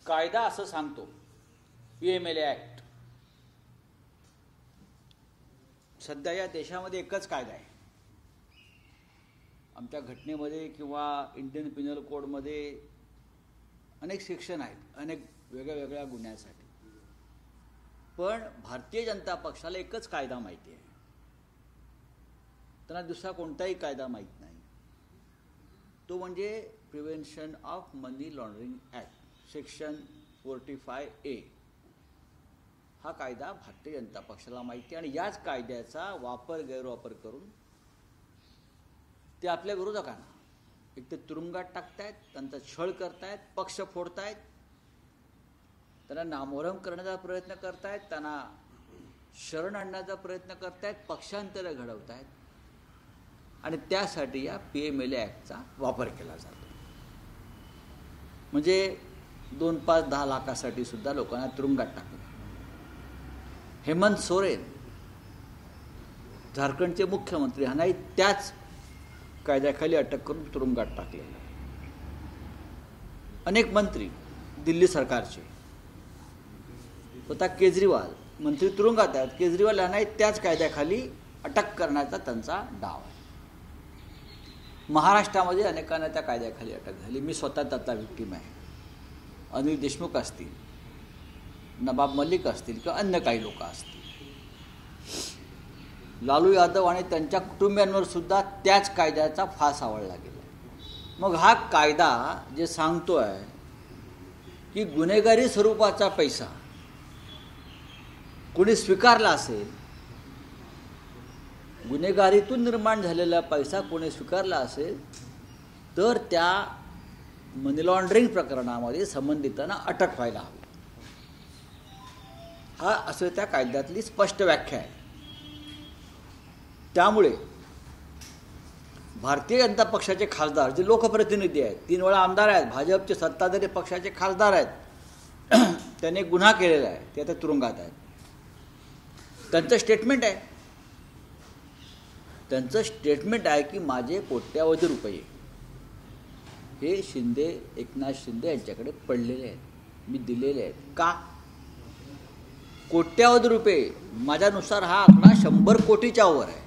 कायदा असं सांगतो, PMLA ॲक्ट. सध्या या देशामध्ये एकच कायदा आहे. आमच्या घटनेमध्ये किंवा इंडियन पिनल कोडमध्ये अनेक सेक्शन आहेत, अनेक वेगळ्या वेगळ्या गुन्ह्यासाठी. पण भारतीय जनता पक्षाला एकच कायदा माहिती आहे, त्यांना दुसरा कोणताही कायदा माहीत नाही. तो म्हणजे prevention of money laundering act, section 45A. हा कायदा भारतीय जनता पक्षाला माहिती आहे आणि याच कायद्याचा गैरवापर करून ते आपल्या विरोधकांना एक तर तुरुंगात टाकतायत, त्यांचा छळ करतायत, पक्ष फोडतायत, त्यांना नामोहरम करण्याचा प्रयत्न करतायत, त्यांना शरण आणण्याचा प्रयत्न करतायत, पक्षांतर घडवतायत आणि त्यासाठी या PMLA ॲक्टचा वापर केला जातो. म्हणजे 2, 5, 10 लाखासाठी सुद्धा लोकांना तुरुंगात टाकलं. हेमंत सोरेन झारखंडचे मुख्यमंत्री ह्यांनाही त्याच कायद्याखाली अटक करून तुरुंगात टाकलेलं. अनेक मंत्री दिल्ली सरकारचे, स्वतः केजरीवाल मंत्री तुरुंगात आहेत. केजरीवाल यांनाही त्याच कायद्याखाली अटक करण्याचा त्यांचा डाव आहे. महाराष्ट्रामध्ये अनेकांना त्या कायद्याखाली अटक झाली. मी स्वतः त्याचा व्हिक्टीम आहे. अनिल देशमुख असतील, नवाब मलिक असतील किंवा अन्य काही लोक असतील. लालू यादव आणि त्यांच्या कुटुंबियांवर सुद्धा त्याच कायद्याचा फास आवळला गेला. मग हा कायदा जे सांगतोय की गुन्हेगारी स्वरूपाचा पैसा कोणी स्वीकारला असेल, गुन्हेगारीतून निर्माण झालेला पैसा कोणी स्वीकारला असेल तर त्या मनी लॉन्ड्रिंग प्रकरणामध्ये संबंधितांना अटक व्हायला हवी. हा असं त्या कायद्यातली स्पष्ट व्याख्या आहे. त्यामुळे भारतीय जनता पक्षाचे खासदार जे लोकप्रतिनिधी आहेत, 3 वेळा आमदार आहेत, भाजपचे सत्ताधारी पक्षाचे खासदार आहेत, त्यांनी गुन्हा केलेला आहे, ते आता तुरुंगात आहेत. त्यांचं स्टेटमेंट आहे की माझे कोट्यावधी रुपये हे एकनाथ शिंदे यांच्याकडे पडलेले आहेत, मी दिलेले आहेत. का? कोट्यावधी रुपये, माझ्यानुसार हा आकडा 100 कोटीच्या वर आहे.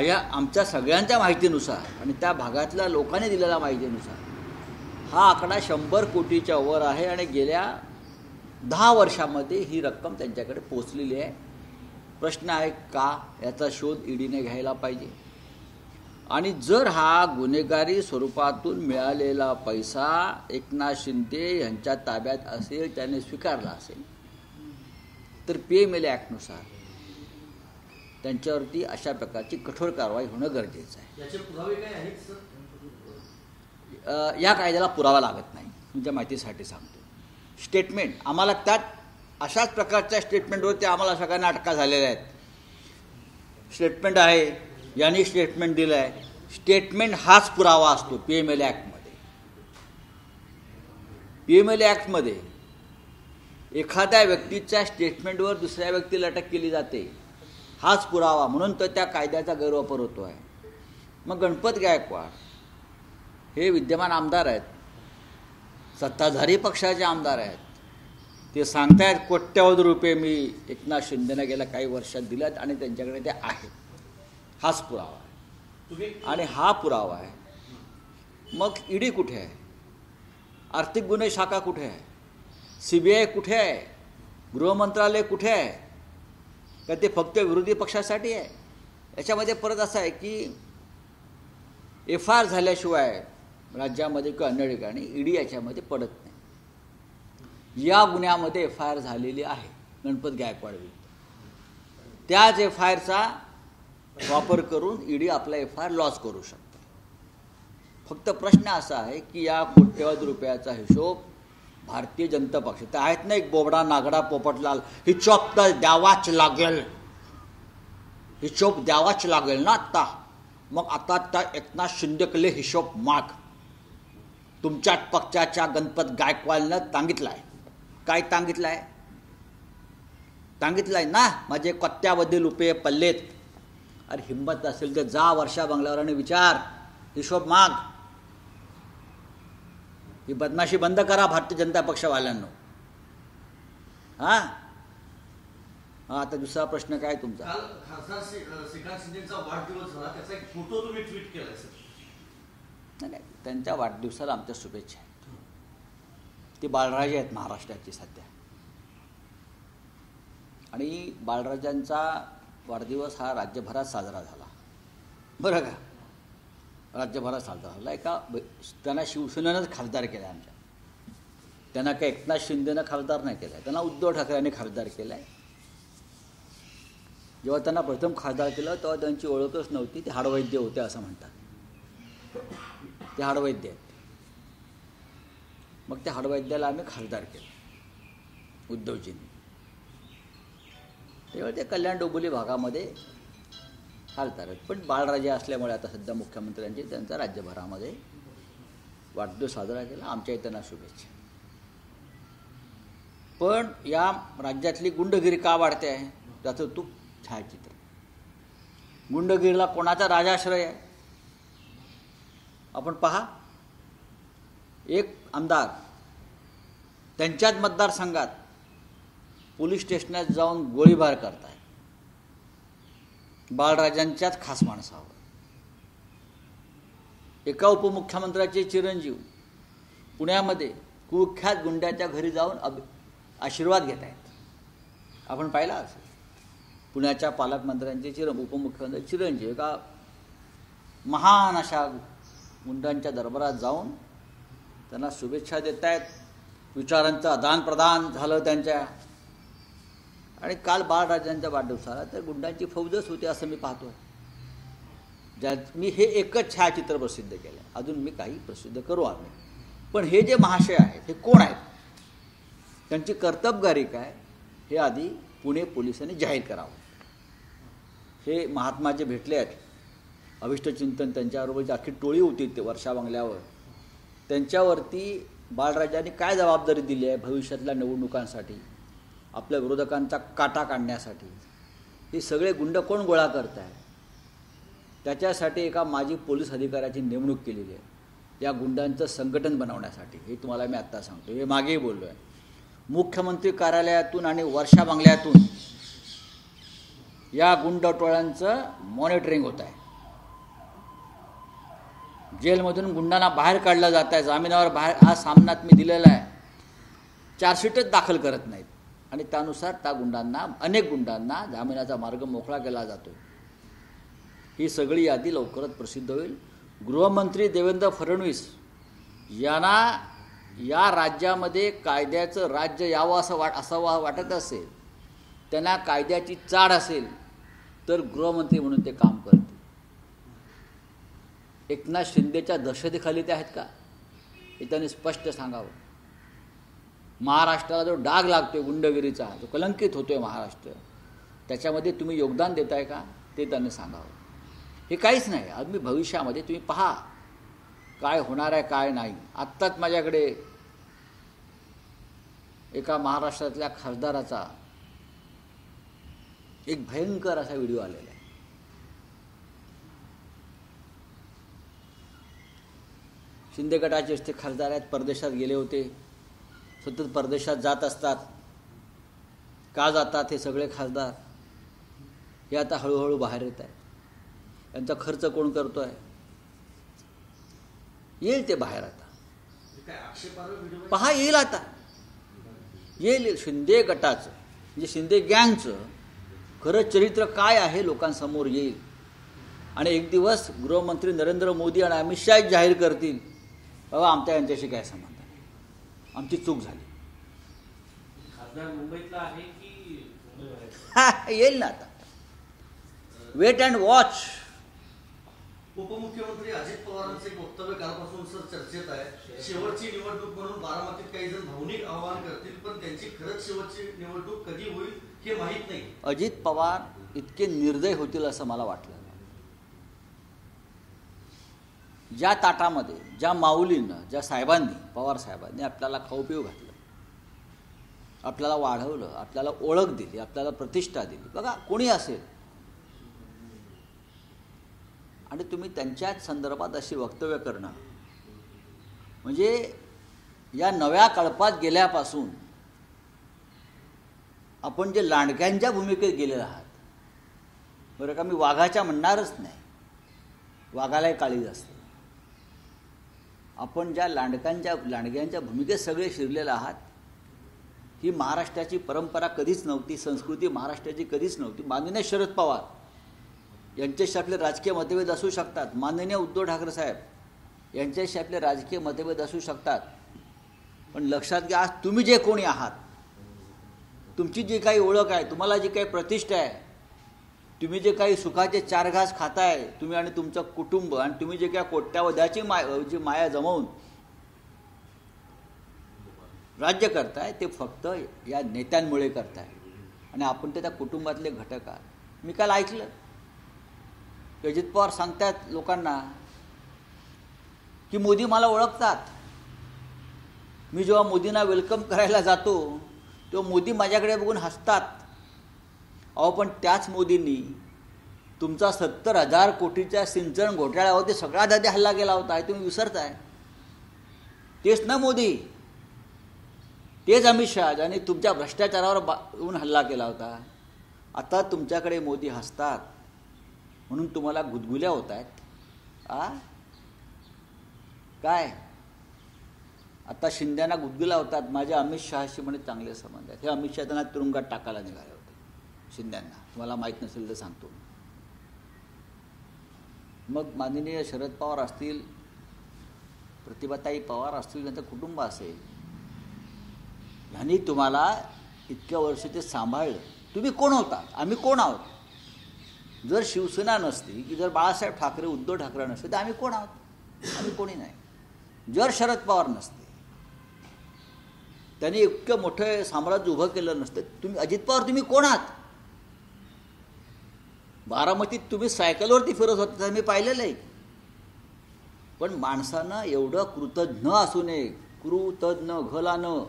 आमच्या सगळ्यांच्या माहितीनुसार आणि त्या भागातल्या लोकांनी दिलेल्या माहितीनुसार हा आकडा 100 कोटीच्या वर आहे आणि गेल्या 10 वर्षामध्ये ही रक्कम त्यांच्याकडे पोचलेली आहे. प्रश्न आहे का? याचा शोध ईडीने घ्यायला पाहिजे. आणि जर हा गुन्हेगारी स्वरूपातून मिळालेला पैसा एकनाथ शिंदे यांच्या ताब्यात असेल, त्याने स्वीकारला असेल, तर PMLA ॲक्टनुसार त्यांच्यावरती अशा प्रकारची कठोर कारवाई होणं गरजेचं आहे. याचे पुरावे काय आहेत सर? या कायद्याला पुरावा लागत नाही. तुमच्या माहितीसाठी सांगतो. स्टेटमेंट आम्हाला त्यात अशाच प्रकारच्या स्टेटमेंटवरती आम्हाला सगळ्यांना अटका झालेल्या आहेत. स्टेटमेंट आहे, यांनी स्टेटमेंट दिलं आहे. स्टेटमेंट हाच पुरावा असतो PMLA ॲक्टमध्ये. PMLA ॲक्टमध्ये एखाद्या व्यक्तीच्या स्टेटमेंटवर दुसऱ्या व्यक्तीला अटक केली जाते, हाच पुरावा, म्हणून तर त्या कायद्याचा गैरवापर होतो आहे. मग गणपत गायकवाड हे विद्यमान आमदार आहेत, सत्ताधारी पक्षाचे आमदार आहेत. ते सांगतायत कोट्यावधी रुपये मी एकनाथ शिंदेना गेल्या काही वर्षात दिल्यात आणि त्यांच्याकडे ते आहेत. हाच पुरावा आहे आणि हा पुरावा आहे. मग ईडी कुठे आहे? आर्थिक गुन्हे शाखा कुठे आहे? CBI कुठे आहे? गृहमंत्रालय कुठे आहे? का ते फक्त विरोधी पक्षासाठी आहे? याच्यामध्ये परत असं आहे की FIR झाल्याशिवाय राज्यामध्ये किंवा अन्य ठिकाणी ईडी याच्यामध्ये पडत नाही. या गुन्ह्यामध्ये FIR झालेली आहे गणपत गायकवाड विरुद्ध. त्याच FIRचा वापर करून ईडी आपला FIR लॉस करू शकते. फक्त प्रश्न असा आहे की या कोट्यवधी रुपयाचा हिशोब भारतीय जनता पक्ष तर आहेत ना, एक बोबडा नागडा पोपटलाल, हिशोब तर द्यावाच लागेल, हिशोब द्यावाच लागेल ना आता. मग आता त्या एकनाथ शिंदेकडे हिशोब माग. तुमच्या पक्षाच्या गणपत गायकवाडनं सांगितलंय. काय सांगितलंय? सांगितलंय ना, माझे कोट्यावधी रुपये पडलेत. अरे हिंमत असेल तर जा वर्षा बंगल्यावर आणि विचार, हिशोब माग. ही बदमाशी बंद करा भारतीय जनता पक्षवाल्यांनो. हां हां आता दुसरा प्रश्न काय तुमचा? काल खासदार श्रीकांत शिंदेचा वाढदिवस झाला, त्याचा एक फोटो तुम्ही ट्विट केलाय सर. नाही, त्यांच्या वाढदिवसाला आमच्या शुभेच्छा आहेत. ते बाळराजे आहेत महाराष्ट्राचे सध्या, आणि बाळराजांचा वाढदिवस हा राज्यभरात साजरा झाला. बरं का, राज्यभरात साजरा झाला. त्यांना शिवसेनेनंच खासदार केला आमच्या. त्यांना काही एकनाथ शिंदेनं खासदार नाही केला, त्यांना उद्धव ठाकरेंनी खासदार केला आहे. जेव्हा त्यांना प्रथम खासदार केलं तेव्हा त्यांची ओळखच नव्हती. ते हाडवैद्य होते असं म्हणतात. ते हाडवैद्य आहेत. मग त्या हाडवैद्याला आम्ही खासदार केलं उद्धवजींनी. तेव्हा ते कल्याण डोंबिवली भागामध्ये खासदार आहेत. पण बाळराजे असल्यामुळे आता सध्या मुख्यमंत्र्यांची त्यांचा राज्यभरामध्ये वाढदिवस साजरा केला. आमच्या इथं शुभेच्छा. पण या राज्यातली गुंडगिरी का वाढते आहे त्याचं तू छायाचित्र. गुंडगिरीला कोणाचा राजाश्रय आहे आपण पहा. एक आमदार त्यांच्याच मतदारसंघात पोलीस स्टेशनात जाऊन गोळीबार करताय बाळराजांच्याच खास माणसावर. एका उपमुख्यमंत्र्याचे चिरंजीव पुण्यामध्ये कुख्यात गुंड्याच्या घरी जाऊन आशीर्वाद घेत आहेत. आपण पाहिला असेल. पुण्याच्या पालकमंत्र्यांचे उपमुख्यमंत्री चिरंजीव एका महान अशा गुंडांच्या दरबारात जाऊन त्यांना शुभेच्छा देत आहेत. विचारांचं आदानप्रदान झालं त्यांच्या. आणि काल बाळराजांच्या वाढदिवसाला तर गुंडांची फौजच होती असं मी पाहतोय. मी हे एकच छायाचित्र प्रसिद्ध केलं, अजून मी काही प्रसिद्ध करू आम्ही. पण हे जे महाशय आहेत हे कोण आहेत, त्यांची कर्तबगारी काय हे आधी पुणे पोलिसांनी जाहीर करावं. हे महात्मा जे भेटले आहेत, अभिष्टचिंतन त्यांच्याबरोबरची अख्खी टोळी होती ते वर्षा बंगल्यावर, त्यांच्यावरती बाळराजांनी काय जबाबदारी दिली आहे भविष्यातल्या निवडणुकांसाठी, आपल्या विरोधकांचा काटा काढण्यासाठी. हे सगळे गुंड कोण गोळा करत आहे त्याच्यासाठी एका माजी पोलीस अधिकाऱ्याची नेमणूक केलेली आहे, या गुंडांचं संघटन बनवण्यासाठी. हे तुम्हाला मी आत्ता सांगतो, हे मागेही बोललो आहे. मुख्यमंत्री कार्यालयातून आणि वर्षा बंगल्यातून या गुंड टोळ्यांचं मॉनिटरिंग होत आहे. जेलमधून गुंडांना बाहेर काढलं जात आहे, जामिनावर बाहेर. हा सामनात मी दिलेला आहे. चार्जशीटच दाखल करत नाहीत आणि त्यानुसार त्या गुंडांना, अनेक गुंडांना जामिनाचा मार्ग मोकळा केला जातो. ही सगळी यादी लवकरच प्रसिद्ध होईल. गृहमंत्री देवेंद्र फडणवीस यांना या राज्यामध्ये कायद्याचं राज्य यावं असं वाटत असेल, त्यांना कायद्याची चाड असेल तर गृहमंत्री म्हणून ते काम करतील. एकनाथ शिंदेच्या दहशतीखाली ते आहेत का हे त्यांनी स्पष्ट सांगावं. महाराष्ट्राला जो डाग लागतोय गुंडगिरीचा, जो कलंकित होतोय महाराष्ट्र, त्याच्यामध्ये तुम्ही योगदान देताय का ते त्यांनी सांगावं. हे काहीच नाही. अगदी भविष्यामध्ये तुम्ही पहा काय होणार आहे काय नाही. आत्ताच माझ्याकडे एका महाराष्ट्रातल्या खासदाराचा एक भयंकर असा व्हिडिओ आलेला आहे. शिंदे गटाचे ते खासदार आहेत, परदेशात गेले होते, सतत परदेशात जात असतात. का जातात हे सगळे खासदार हे आता हळूहळू बाहेर येत आहे. यांचा खर्च कोण करतो आहे, येईल ते बाहेर. आता पहा येईल, आता येईल. शिंदे गटाचं म्हणजे शिंदे गँगचं खरं चरित्र काय आहे लोकांसमोर येईल. आणि एक दिवस गृहमंत्री नरेंद्र मोदी आणि अमित शहा जाहीर करतील, बाबा आमच्या यांच्याशी काय संबंध आहे, आमची चूक झाली. खासदार मुंबईतला आहे की येईल ना आता. Wait and watch. उपमुख्यमंत्री अजित पवारांचे एक वक्तव्य कालपासून सर चर्चेत आहे. शेवटची निवडणूक म्हणून बारामतीत काही जण भावनिक आवाहन करतील, पण त्यांची खरंच शेवटची निवडणूक कधी होईल हे माहीत नाही. अजित पवार इतके निर्दय होतील असं मला वाटलं. ज्या ताटामध्ये, ज्या माऊलीनं, ज्या साहेबांनी, पवार साहेबांनी आपल्याला खाऊ पिऊ घातलं, आपल्याला वाढवलं, आपल्याला ओळख दिली, आपल्याला प्रतिष्ठा दिली, बघा कोणी असेल, आणि तुम्ही त्यांच्याच संदर्भात अशी वक्तव्य करणं म्हणजे या नव्या कळपात गेल्यापासून आपण जे लांडग्यांच्या भूमिकेत गेलेले आहात, बरं का, मी वाघाच्या म्हणणारच नाही, वाघालाही काळीज असते. आपण ज्या लांडग्यांच्या भूमिकेत सगळे शिरलेले आहात, ही महाराष्ट्राची परंपरा कधीच नव्हती, संस्कृती महाराष्ट्राची कधीच नव्हती. माननीय शरद पवार यांच्याशी आपले राजकीय मतभेद असू शकतात, माननीय उद्धव ठाकरे साहेब यांच्याशी आपले राजकीय मतभेद असू शकतात, पण लक्षात घ्या, आज तुम्ही जे कोणी आहात, तुमची जी काही ओळख आहे, तुम्हाला जी काही प्रतिष्ठा आहे, तुम्ही जे काही सुखाचे 4 घास खाताय, तुम्ही आणि तुमचं कुटुंब, आणि तुम्ही जे काही कोट्यावध्याची जी माया जमवून राज्य करताय, ते फक्त या नेत्यांमुळे करताय, आणि आपण ते त्या कुटुंबातले घटक आहात. मी काल ऐकलं अजित पवार सांगतात लोकांना की मोदी मला ओळखतात. मी जेव्हा मोदींना वेलकम करायला जातो तेव्हा मोदी माझ्याकडे बघून हसतात. अहो, पण त्याच मोदींनी तुमचा 70,000 कोटीच्या सिंचन घोटाळ्यावरती सगळ्यात आधी हल्ला केला होता, तुम्ही विसरताय. तेच ना मोदी, तेच अमित शहा ज्यांनी तुमच्या भ्रष्टाचारावर येऊन हल्ला केला होता. आता तुमच्याकडे मोदी हसतात म्हणून तुम्हाला गुदगुल्या होत आहेत. काय आता शिंद्यांना गुदगुल्या होतात, माझ्या अमित शहाशी म्हणे चांगले संबंध आहेत. हे अमित शहा त्यांना तुरुंगात टाकायला निघाले होते शिंद्यांना, तुम्हाला माहीत नसेल तर सांगतो. मग माननीय शरद पवार असतील, प्रतिभाताई पवार असतील, त्यांचं कुटुंब असेल, ह्यांनी तुम्हाला इतक्या वर्ष ते सांभाळलं. तुम्ही कोण होता, आम्ही कोण आहोत? जर शिवसेना नसती, की जर बाळासाहेब ठाकरे, उद्धव ठाकरे नसते, तर आम्ही कोण आहोत? आम्ही कोणी नाही. जर शरद पवार नसते, त्यांनी इतकं मोठं साम्राज्य उभं केलं नसतं. तुम्ही अजित पवार, तुम्ही कोण आहात? बारामतीत तुम्ही सायकलवरती फिरत होता, मी पाहिलेलं आहे. पण माणसानं एवढं कृतज्ञ असू नये, कृतज्ञ घलानं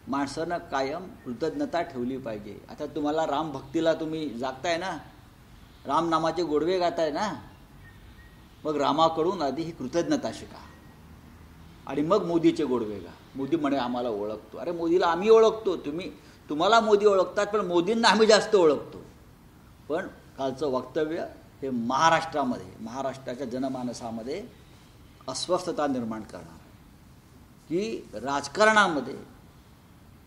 माणसानं कायम कृतज्ञता ठेवली पाहिजे. आता तुम्हाला रामभक्तीला तुम्ही जागताय ना, राम नामाचे गोडवे गाताय ना, मग रामाकडून आधी ही कृतज्ञता शिका आणि मग मोदीचे गोडवे गा. मोदी म्हणे आम्हाला ओळखतो. अरे मोदीला आम्ही ओळखतो, तुम्हाला मोदी ओळखतात, पण मोदींना आम्ही जास्त ओळखतो. पण कालचं वक्तव्य हे महाराष्ट्रामध्ये, महाराष्ट्राच्या जनमानसामध्ये अस्वस्थता निर्माण करणार, की राजकारणामध्ये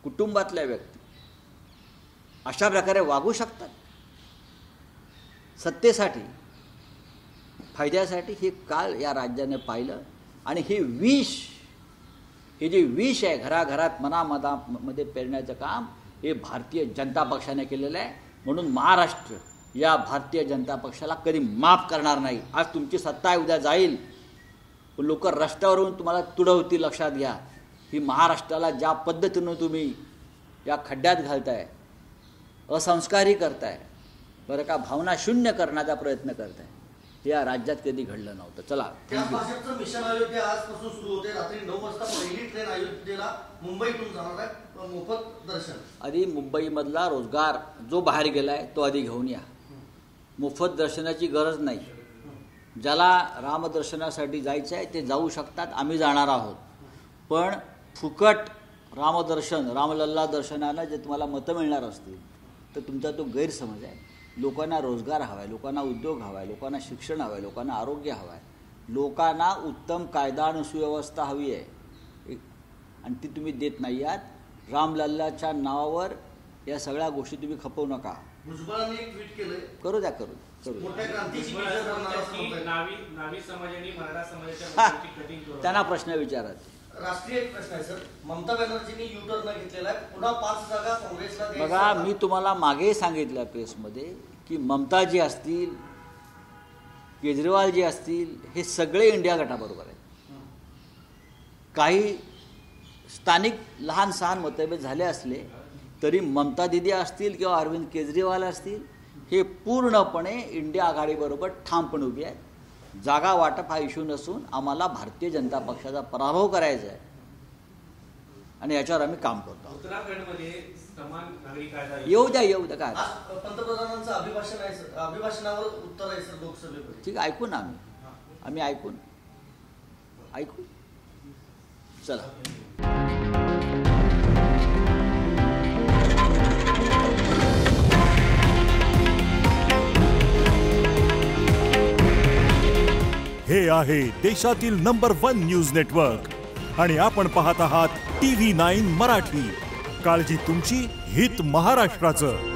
कुटुंबातल्या व्यक्ती अशा प्रकारे वागू शकतात सत्तेसाठी, फायद्यासाठी. हे काल या राज्याने पाहिलं, आणि हे जे विष आहे घराघरात मनामध्ये पेरण्याचं काम हे भारतीय जनता पक्षाने केलेलं आहे. म्हणून महाराष्ट्र या भारतीय जनता पक्षाला कधी माफ करणार नाही. आज तुमची सत्ता उद्या जाईल, पण लोक रस्त्यावरून तुम्हाला तुडवतील. लक्षात घ्या, ही महाराष्ट्राला ज्या पद्धतीनं तुम्ही या खड्ड्यात घालताय, असंस्कारी करताय, बरं का, भावना शून्य करण्याचा प्रयत्न करताय, हे या राज्यात कधी घडलं नव्हतं. चला, भाजपचं मिशन अयोध्या आजपासून सुरू होते. रात्री 9 वाजता पहिली ट्रेन अयोध्येला मुंबईतून जाणार आहे, मोफत दर्शन. आधी मुंबईमधला रोजगार जो बाहेर गेलाय तो आधी घेऊन या. मोफत दर्शनाची गरज नाही. ज्याला रामदर्शनासाठी जायचं आहे ते जाऊ शकतात, आम्ही जाणार आहोत. पण फुकट रामदर्शन, रामलल्ला दर्शनानं जे तुम्हाला मतं मिळणार असतील तर तुमचा तो गैरसमज आहे. लोकांना रोजगार हवा आहे, लोकांना उद्योग हवा आहे, लोकांना शिक्षण हवं आहे, लोकांना आरोग्य हवं आहे, लोकांना उत्तम कायदा आणि सुव्यवस्था हवी आहे, आणि ती तुम्ही देत नाही आहात. रामलल्लाच्या नावावर या सगळ्या गोष्टी तुम्ही खपवू नका. भुजबळांनी एक ट्विट केलंय, करू द्या. त्यांना प्रश्न विचारायचे. राष्ट्रीय एक प्रश्न आहे सर, ममता बॅनर्जींनी युटर्न घेतलेला आहे, पुन्हा 5 जागा काँग्रेसला द्यायच्या. बघा, मी तुम्हाला मागे सांगितलं प्रेसमध्ये की ममताजी असतील, केजरीवालजी असतील, हे सगळे इंडिया गटाबरोबर आहेत. काही स्थानिक लहान सहान मतभेद झाले असले तरी ममता दिदी असतील किंवा अरविंद केजरीवाल असतील, हे पूर्णपणे इंडिया आघाडीबरोबर ठामपणे उभी आहेत. जागा वाटप हा इश्यू नसून आम्हाला भारतीय जनता पक्षाचा पराभव करायचा आहे, आणि याच्यावर आम्ही काम करतो. उत्तराखंडमध्ये समान नागरी कायदा येऊ द्या काय. पंतप्रधानांचं अभिभाषण आहे सर, अभिभाषणावर उत्तर आहे सर लोकसभेमध्ये. ठीक, ऐकू ना आम्ही ऐकून चला. हे आहे देशातील नंबर 1 न्यूज नेटवर्क आणि आपण पाहत आहात TV9 मराठी. काळजी तुमची, हित महाराष्ट्राचं.